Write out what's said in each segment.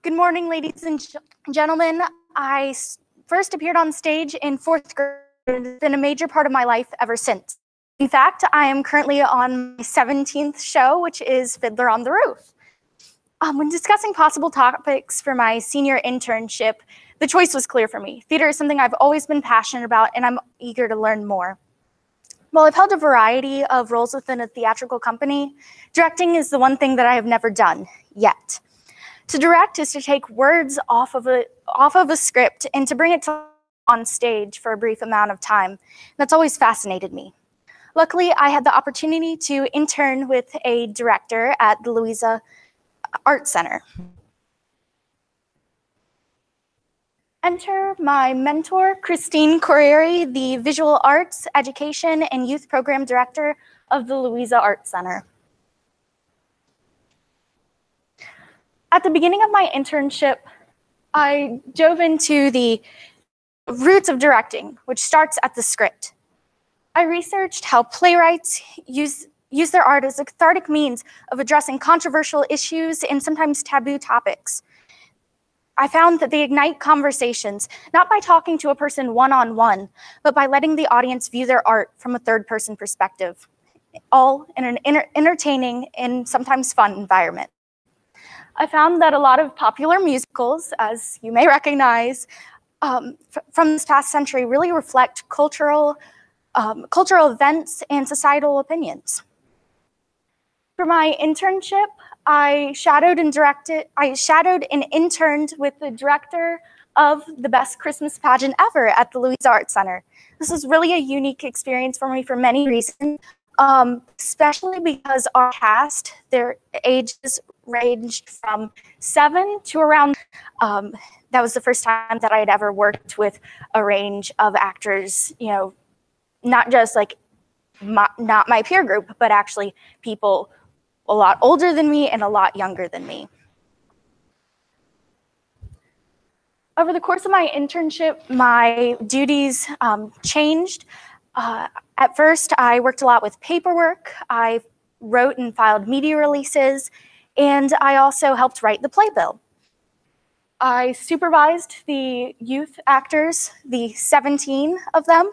Good morning, ladies and gentlemen. I first appeared on stage in 4th grade and it's been a major part of my life ever since. In fact, I am currently on my 17th show, which is Fiddler on the Roof. When discussing possible topics for my senior internship, the choice was clear for me. Theater is something I've always been passionate about, and I'm eager to learn more. While I've held a variety of roles within a theatrical company, directing is the one thing that I have never done yet. To direct is to take words off of a script and to bring it on stage for a brief amount of time. That's always fascinated me. Luckily, I had the opportunity to intern with a director at the Louisa Art Center. Enter my mentor, Christine Corrieri, the Visual Arts, Education, and Youth Program Director of the Louisa Art Center. At the beginning of my internship, I dove into the roots of directing, which starts at the script. I researched how playwrights use their art as a cathartic means of addressing controversial issues and sometimes taboo topics. I found that they ignite conversations, not by talking to a person one-on-one, but by letting the audience view their art from a third-person perspective, all in an entertaining and sometimes fun environment. I found that a lot of popular musicals, as you may recognize, from this past century really reflect cultural events and societal opinions. For my internship, I shadowed and interned with the director of the best Christmas pageant ever at the Louisa Art Center. This was really a unique experience for me for many reasons, especially because our cast, their ages ranged from 7 to around, that was the first time that I had ever worked with a range of actors, you know, not just like not my peer group, but actually people a lot older than me and a lot younger than me. Over the course of my internship, my duties changed. At first, I worked a lot with paperwork. I wrote and filed media releases, and I also helped write the playbill. I supervised the youth actors, the 17 of them,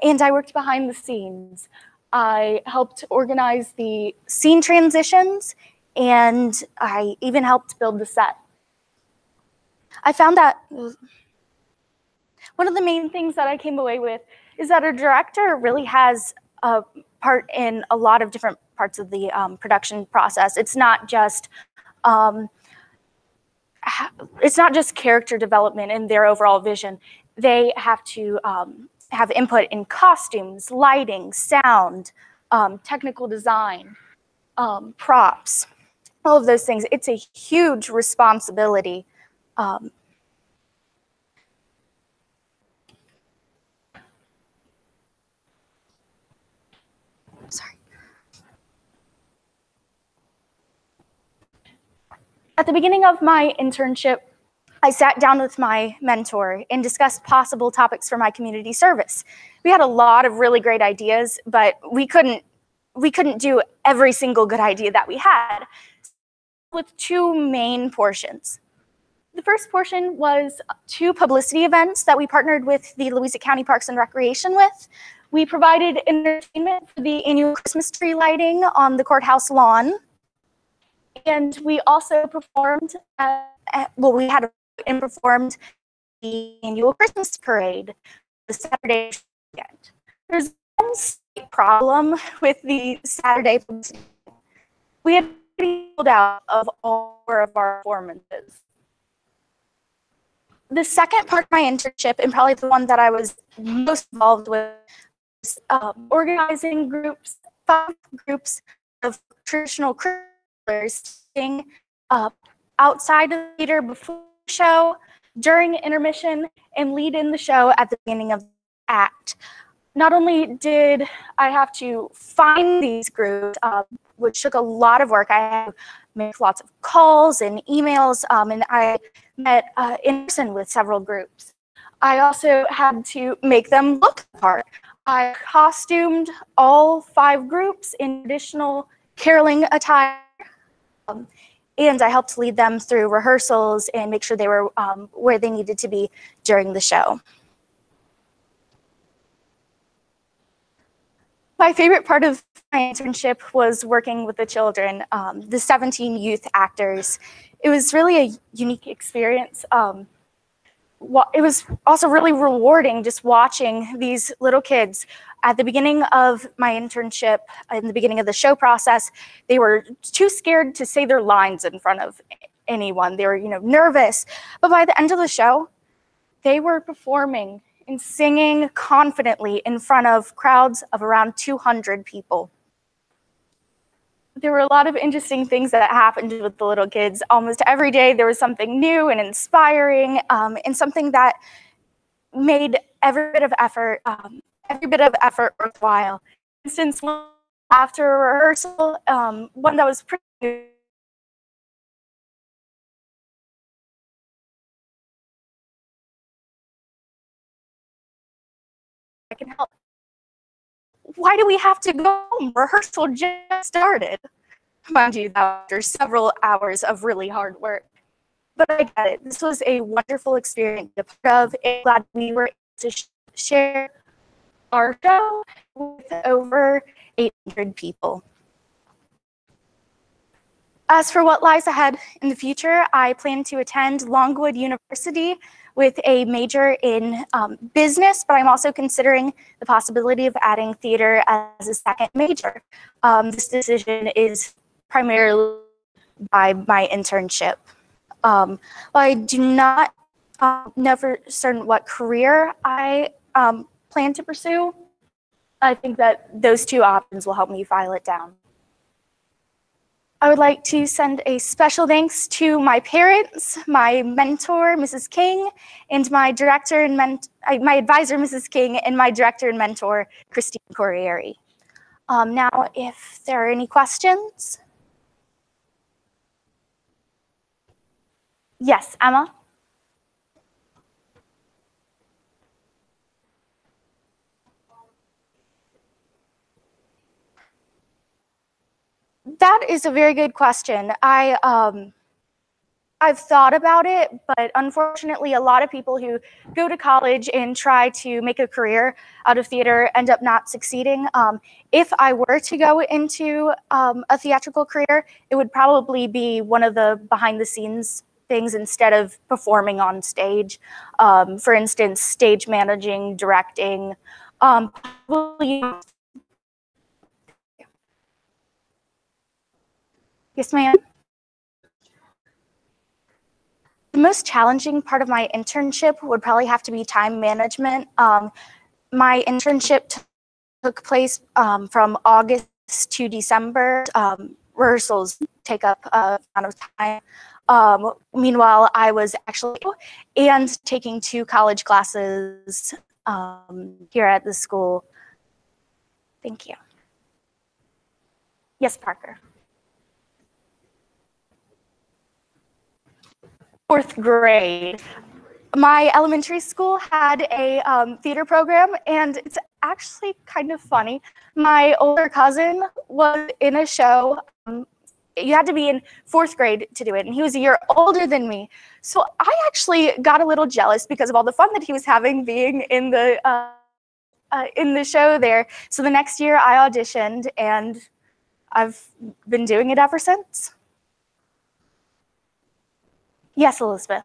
and I worked behind the scenes. I helped organize the scene transitions, and I even helped build the set. I found that one of the main things that I came away with is that a director really has a part in a lot of different parts of the production process. It's not just character development and their overall vision. They have to have input in costumes, lighting, sound, technical design, props, all of those things. It's a huge responsibility. Sorry. At the beginning of my internship, I sat down with my mentor and discussed possible topics for my community service. We had a lot of really great ideas, but we couldn't do every single good idea that we had, with 2 main portions. The first portion was 2 publicity events that we partnered with the Louisa County Parks and Recreation with. We provided entertainment for the annual Christmas tree lighting on the courthouse lawn. And we also performed, performed the annual Christmas parade the Saturday weekend. There's one slight problem with the Saturday publicity. We had pulled out of all 4 of our performances. The second part of my internship, and probably the one that I was most involved with, was organizing 5 groups of traditional Christmas sing outside of the theater before the show, during intermission, and lead in the show at the beginning of the act. Not only did I have to find these groups, which took a lot of work, I had to make lots of calls and emails, and I met in person with several groups. I also had to make them look the part. I costumed all 5 groups in traditional caroling attire, and I helped lead them through rehearsals and make sure they were where they needed to be during the show. My favorite part of my internship was working with the children, the 17 youth actors. It was really a unique experience. It was also really rewarding just watching these little kids. At the beginning of my internship, in the beginning of the show process, they were too scared to say their lines in front of anyone. They were, nervous. But by the end of the show, they were performing and singing confidently in front of crowds of around 200 people. There were a lot of interesting things that happened with the little kids. Almost every day there was something new and inspiring, and something that made every bit of effort worthwhile. For instance, after a rehearsal, one that was pretty new, I can help. Why do we have to go home? Rehearsal just started. Mind you, after several hours of really hard work. But I get it. This was a wonderful experience to be part of. I'm glad we were able to share our show with over 800 people. As for what lies ahead in the future, I plan to attend Longwood University with a major in business, but I'm also considering the possibility of adding theater as a second major. This decision is primarily by my internship. While I do not know for certain what career I plan to pursue, I think that those two options will help me file it down. I would like to send a special thanks to my parents, my mentor, Mrs. King, and my director and my advisor, Mrs. King, and my director and mentor, Christine Corrieri. Now, if there are any questions. Yes, Emma? That is a very good question. I've thought about it, but unfortunately, a lot of people who go to college and try to make a career out of theater end up not succeeding. If I were to go into a theatrical career, it would probably be one of the behind-the-scenes things instead of performing on stage. For instance, stage managing, directing. Yes, ma'am. The most challenging part of my internship would probably have to be time management. My internship took place from August to December. Rehearsals take up a amount of time. Meanwhile, I was actually taking 2 college classes here at the school. Thank you. Yes, Parker. 4th grade. My elementary school had a theater program, and it's actually kind of funny. My older cousin was in a show. You had to be in 4th grade to do it, and he was a year older than me. So I actually got a little jealous because of all the fun that he was having being in the show there. So the next year I auditioned, and I've been doing it ever since. Yes, Elizabeth.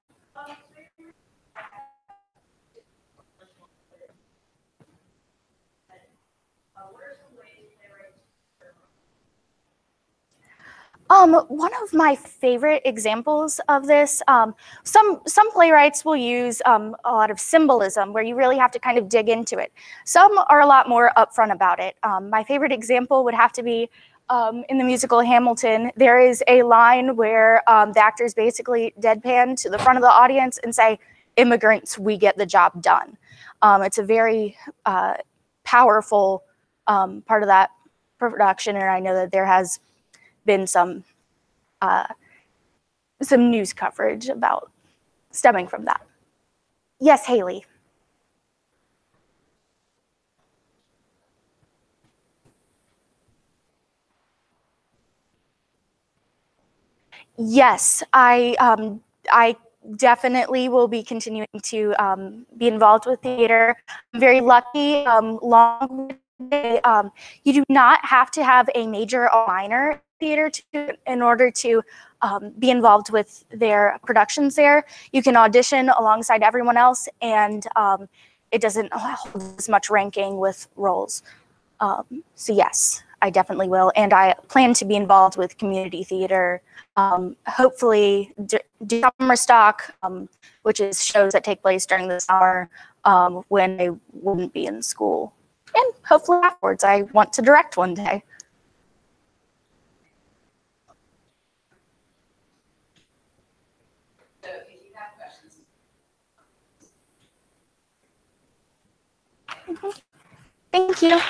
One of my favorite examples of this, some playwrights will use a lot of symbolism where you really have to kind of dig into it. Some are a lot more upfront about it. My favorite example would have to be in the musical Hamilton. There is a line where the actors basically deadpan to the front of the audience and say, "Immigrants, we get the job done." It's a very powerful part of that production, and I know that there has been some news coverage about stemming from that. Yes, Haley. Yes, I definitely will be continuing to be involved with theater. I'm very lucky. You do not have to have a major or minor theater in order to be involved with their productions there. You can audition alongside everyone else, and it doesn't hold as much ranking with roles. So yes, I definitely will, and I plan to be involved with community theater. Hopefully, do summer stock, which is shows that take place during the summer when they wouldn't be in school. And hopefully afterwards, I want to direct one day. So if you have questions. Thank you.